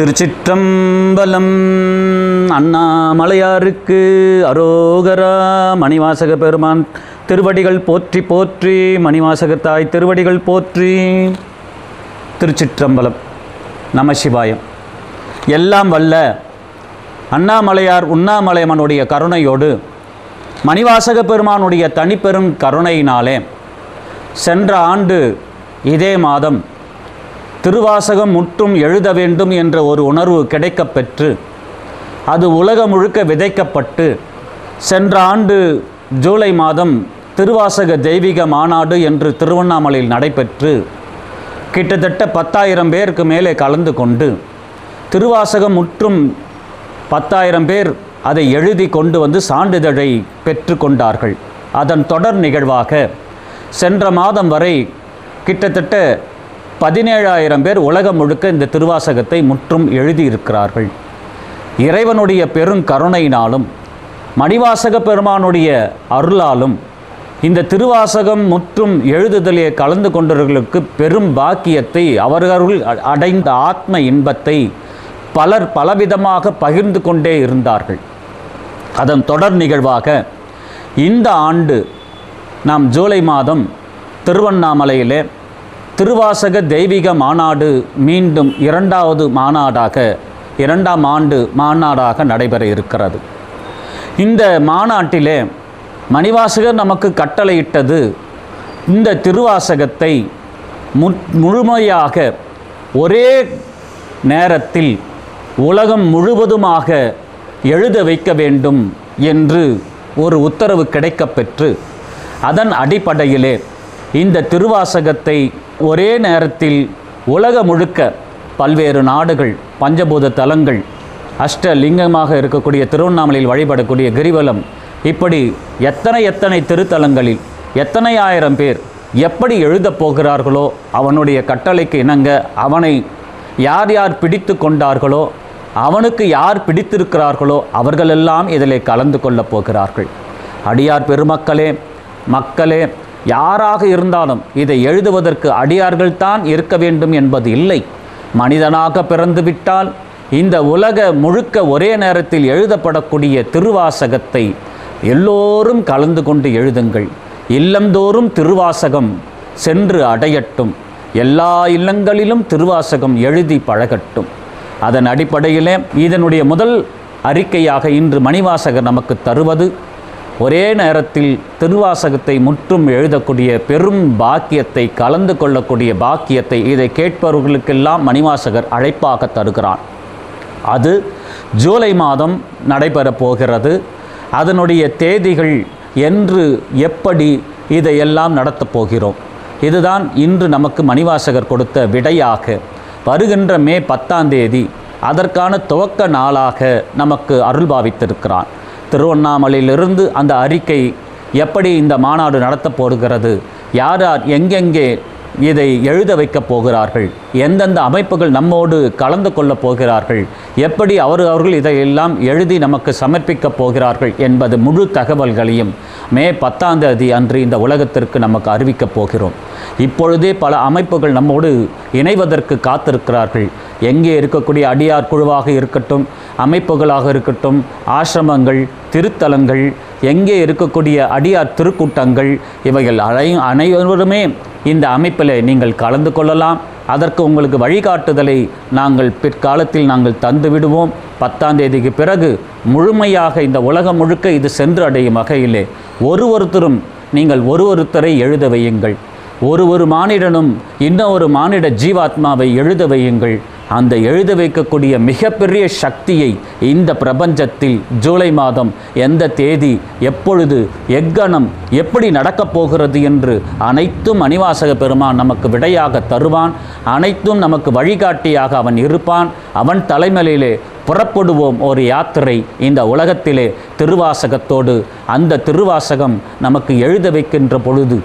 திருச்சிற்றம்பலம். அண்ணாமலையாருக்கு அரோகரா. மணிவாசக பெருமான் திருவடிகள் போற்றி போற்றி. மணிவாசகத்தாய் திருவடிகள் போற்றி. திருச்சிற்றம்பலம். நமசிவாயம். எல்லாம் வல்ல அண்ணாமலையார் உண்ணாமலையம்மனுடைய கருணையோடு மணிவாசக பெருமானுடைய தனிப்பெரும் கருணையினாலே சென்ற ஆண்டு இதே மாதம் திருவாசகம் முற்றும் எழுத வேண்டும் என்ற ஒரு உணர்வு கிடைக்கப்பெற்று அது உலகம் முழுக்க விதைக்கப்பட்டு சென்ற ஆண்டு ஜூலை மாதம் திருவாசக தெய்வீக மாநாடு என்று திருவண்ணாமலையில் நடைபெற்று கிட்டத்தட்ட 10,000 பேருக்கு மேலே கலந்து கொண்டு திருவாசகம் முற்றும் 10,000 பேர் அதை எழுதி கொண்டு வந்து சான்றிதழை பெற்று கொண்டார்கள். அதன் தொடர் நிகழ்வாக சென்ற மாதம் வரை கிட்டத்தட்ட 17,000 பேர் உலகம் முழுக்க இந்த திருவாசகத்தை முற்றும் எழுதியிருக்கிறார்கள். இறைவனுடைய பெருங்கருணையினாலும் மணிவாசக பெருமானுடைய அருளாலும் இந்த திருவாசகம் முற்றும் எழுதுதலே கலந்து கொண்டவர்களுக்கு பெரும் பாக்கியத்தை, அவர்கள் அடைந்த ஆத்ம இன்பத்தை பலர் பலவிதமாக பகிர்ந்து கொண்டே இருந்தார்கள். அதன் தொடர் நிகழ்வாக இந்த ஆண்டு நாம் ஜூலை மாதம் திருவண்ணாமலையிலே திருவாசக தெய்வீக மாநாடு மீண்டும் இரண்டாம் ஆண்டு மாநாடாக நடைபெற இருக்கிறது. இந்த மாநாட்டிலே மணிவாசகர் நமக்கு கட்டளையிட்டது இந்த திருவாசகத்தை முழுமையாக ஒரே நேரத்தில் உலகம் முழுவதுமாக எழுத வைக்க வேண்டும் என்று ஒரு உத்தரவு கிடைக்கப்பெற்று அதன் அடிப்படையிலே இந்த திருவாசகத்தை ஒரே நேரத்தில் உலக முழுக்க பல்வேறு நாடுகள், பஞ்சபூத தலங்கள், அஷ்டலிங்கமாக இருக்கக்கூடிய திருவண்ணாமலையில் வழிபடக்கூடிய கிரிவலம், இப்படி எத்தனை திருத்தலங்களில் எத்தனை ஆயிரம் பேர் எப்படி எழுதப் போகிறார்களோ அவனுடைய கட்டளைக்கு இணங்க அவனை யார் யார் பிடித்து கொண்டார்களோ அவனுக்கு யார் பிடித்திருக்கிறார்களோ அவர்களெல்லாம் இதில் கலந்து கொள்ளப் போகிறார்கள். அடியார் பெருமக்களே, மக்களே, யாராக இருந்தாலும் இதை எழுதுவதற்கு அடியார்கள்தான் இருக்க வேண்டும் என்பது இல்லை. மனிதனாக பிறந்துவிட்டால் இந்த உலக முழுக்க ஒரே நேரத்தில் எழுதப்படக்கூடிய திருவாசகத்தை எல்லோரும் கலந்து கொண்டு எழுதுங்கள். இல்லந்தோறும் திருவாசகம் சென்று அடையட்டும். எல்லா இல்லங்களிலும் திருவாசகம் எழுதி பழகட்டும். அதன் அடிப்படையிலே இதனுடைய முதல் அறிக்கையாக இன்று மணிவாசகர் நமக்கு தருவது ஒரே நேரத்தில் திருவாசகத்தை முற்றும் எழுதக்கூடிய பெரும் பாக்கியத்தை, கலந்து கொள்ளக்கூடிய பாக்கியத்தை இதை கேட்பவர்களுக்கெல்லாம் மணிவாசகர் அழைப்பாக தருகிறான். அது ஜூலை மாதம் நடைபெறப் போகிறது. அதனுடைய தேதிகள் என்று எப்படி இதையெல்லாம் நடத்தப் போகிறோம், இதுதான் இன்று நமக்கு மணிவாசகர் கொடுத்த விடையாக வருகின்ற மே 10ஆம் தேதி அதற்கான துவக்க நாளாக நமக்கு அருள்பாவித்திருக்கிறான். திருவண்ணாமலையிலிருந்து அந்த அறிக்கை எப்படி இந்த மாநாடு நடத்தப் போகிறது, யார் யார் எங்கெங்கே இதை எழுத வைக்கப் போகிறார்கள், எந்தெந்த அமைப்புகள் நம்மோடு கலந்து கொள்ளப் போகிறார்கள், எப்படி அவர்கள் இதையெல்லாம் எழுதி நமக்கு சமர்ப்பிக்கப் போகிறார்கள் என்பது முழு தகவல்களையும் மே 10ஆம் தேதி அன்று இந்த உலகத்திற்கு நமக்கு அறிவிக்கப் போகிறோம். இப்பொழுதே பல அமைப்புகள் நம்மோடு இணைவதற்கு காத்திருக்கிறார்கள். எங்கே இருக்கக்கூடிய அடியார் குழுவாக இருக்கட்டும், அமைப்புகளாக இருக்கட்டும், ஆசிரமங்கள், திருத்தலங்கள், எங்கே இருக்கக்கூடிய அடியார் திருக்கூட்டங்கள், இவைகள் அனைவருமே இந்த அமைப்பில் நீங்கள் கலந்து கொள்ளலாம். அதற்கு உங்களுக்கு வழிகாட்டுதலை நாங்கள் பிற்காலத்தில் தந்து விடுவோம். 10ஆம் தேதிக்கு பிறகு முழுமையாக இந்த உலகம் முழுக்க இது சென்று அடையும் வகையிலே ஒருத்தரும் நீங்கள் ஒருத்தரை எழுத வையுங்கள். ஒரு மானிடனும் இன்னொரு மானிட ஜீவாத்மாவை எழுத வையுங்கள். அந்த எழுத வைக்கக்கூடிய மிகப்பெரிய சக்தியை இந்த பிரபஞ்சத்தில் ஜூலை மாதம் எந்த தேதி, எப்பொழுது, எக்கணம், எப்படி நடக்கப் போகிறது என்று அனைத்தும் மணிவாசக பெருமான் நமக்கு விடையாக தருவான். அனைத்தும் நமக்கு வழிகாட்டியாக அவன் இருப்பான். அவன் தலைமையிலே புறப்படுவோம் ஒரு யாத்திரை இந்த உலகத்திலே திருவாசகத்தோடு. அந்த திருவாசகம் நமக்கு எழுத வைக்கின்ற பொழுது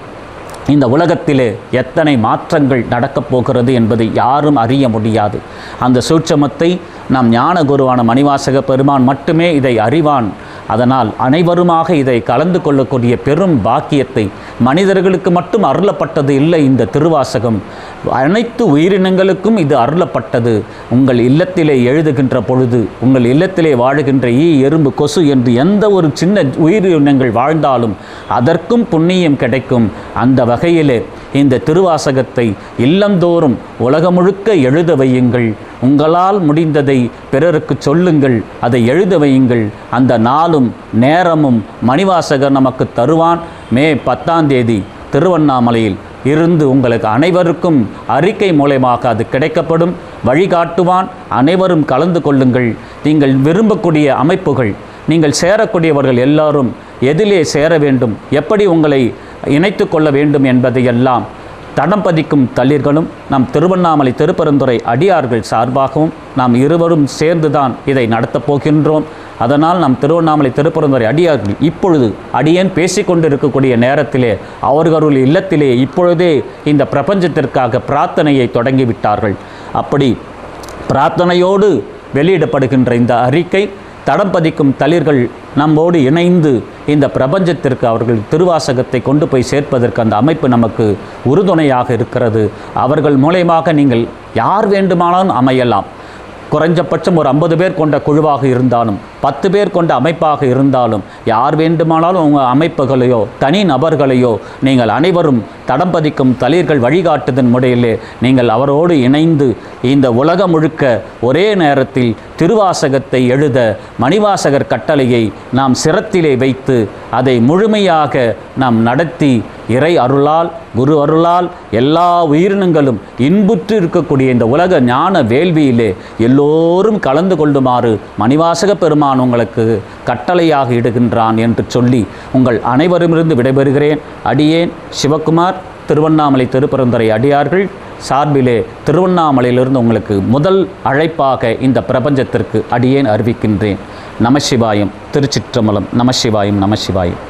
இந்த உலகத்திலே எத்தனை மாற்றங்கள் நடக்கப் போகிறது என்பதை யாரும் அறிய முடியாது. அந்த சூட்சமத்தை நாம் ஞான குருவான மணிவாசக பெருமான் மட்டுமே இதை அறிவான். அதனால் அனைவருமாக இதை கலந்து கொள்ளக்கூடிய பெரும் பாக்கியத்தை மனிதர்களுக்கு மட்டும் அருளப்பட்டது இல்லை. இந்த திருவாசகம் அனைத்து உயிரினங்களுக்கும் இது அருளப்பட்டது. உங்கள் இல்லத்திலே எழுதுகின்ற பொழுது, உங்கள் இல்லத்திலே வாழுகின்ற ஈ, எறும்பு, கொசு என்று எந்த ஒரு சின்ன உயிரினங்கள் வாழ்ந்தாலும் அதற்கும் புண்ணியம் கிடைக்கும். அந்த வகையிலே இந்த திருவாசகத்தை இல்லந்தோறும் உலகம் முழுக்க எழுத வையுங்கள். உங்களால் முடிந்ததை பிறருக்கு சொல்லுங்கள், அதை எழுத வையுங்கள். அந்த நாளும் நேரமும் மணிவாசகர் நமக்கு தருவான். மே 10ஆம் தேதி திருவண்ணாமலையில் இருந்து உங்களுக்கு அனைவருக்கும் அறிக்கை மூலமாக அது கிடைக்கப்படும். வழிகாட்டுவான். அனைவரும் கலந்து கொள்ளுங்கள். நீங்கள் விரும்பக்கூடிய அமைப்புகள், நீங்கள் சேரக்கூடியவர்கள் எல்லாரும் எதிலே சேர வேண்டும், எப்படி உங்களை இணைத்து கொள்ள வேண்டும் என்பதையெல்லாம் தடம் பதிக்கும் தளிர்களும் நம் திருவண்ணாமலை திருப்பரந்துரை அடியார்கள் சார்பாகவும் நாம் இருவரும் சேர்ந்துதான் இதை நடத்தப் போகின்றோம். அதனால் நம் திருவண்ணாமலை திருப்பரந்துரை அடியார்கள் இப்பொழுது அடியேன் பேசிக்கொண்டிருக்கக்கூடிய நேரத்திலே அவர்களுடைய இல்லத்திலே இப்பொழுதே இந்த பிரபஞ்சத்திற்காக பிரார்த்தனையை தொடங்கிவிட்டார்கள். அப்படி பிரார்த்தனையோடு வெளியிடப்படுகின்ற இந்த அறிக்கை தடம் பதிக்கும் தளிர்கள் நம்மோடு இணைந்து இந்த பிரபஞ்சத்திற்கு அவர்கள் திருவாசகத்தை கொண்டு போய் சேர்ப்பதற்கு அந்த அமைப்பு நமக்கு உறுதுணையாக இருக்கிறது. அவர்கள் மூலமாக நீங்கள் யார் வேண்டுமானாலும் அமையலாம். குறைஞ்சபட்சம் ஒரு 50 பேர் கொண்ட குழுவாக இருந்தாலும் 10 பேர் கொண்ட அமைப்பாக இருந்தாலும் யார் வேண்டுமானாலும் உங்கள் அமைப்புகளையோ தனி நபர்களையோ நீங்கள் அனைவரும் தடம் பதிக்கும் தளிர்கள் வழிகாட்டுதன் முறையிலே நீங்கள் அவரோடு இணைந்து இந்த உலகம் முழுக்க ஒரே நேரத்தில் திருவாசகத்தை எழுத மணிவாசகர் கட்டளையை நாம் சிரத்திலே வைத்து அதை முழுமையாக நாம் நடத்தி இறை அருளால் குரு அருளால் எல்லா உயிரினங்களும் இன்புற்று இருக்கக்கூடிய இந்த உலக ஞான வேள்வியிலே எல்லோரும் கலந்து கொள்ளுமாறு மணிவாசக பெருமான் உங்களுக்கு கட்டளையாக இடுகின்றான் என்று சொல்லி உங்கள் அனைவருமிருந்து விடைபெறுகிறேன். அடியேன் சிவகுமார், திருவண்ணாமலை திருப்பரந்துரை அடியார்கள் சார்பிலே திருவண்ணாமலையிலிருந்து உங்களுக்கு முதல் அழைப்பாக இந்த பிரபஞ்சத்திற்கு அடியேன் அறிவிக்கின்றேன். நமசிவாயம். திருச்சிற்றம்பலம். நமசிவாயம். நமசிவாயம்.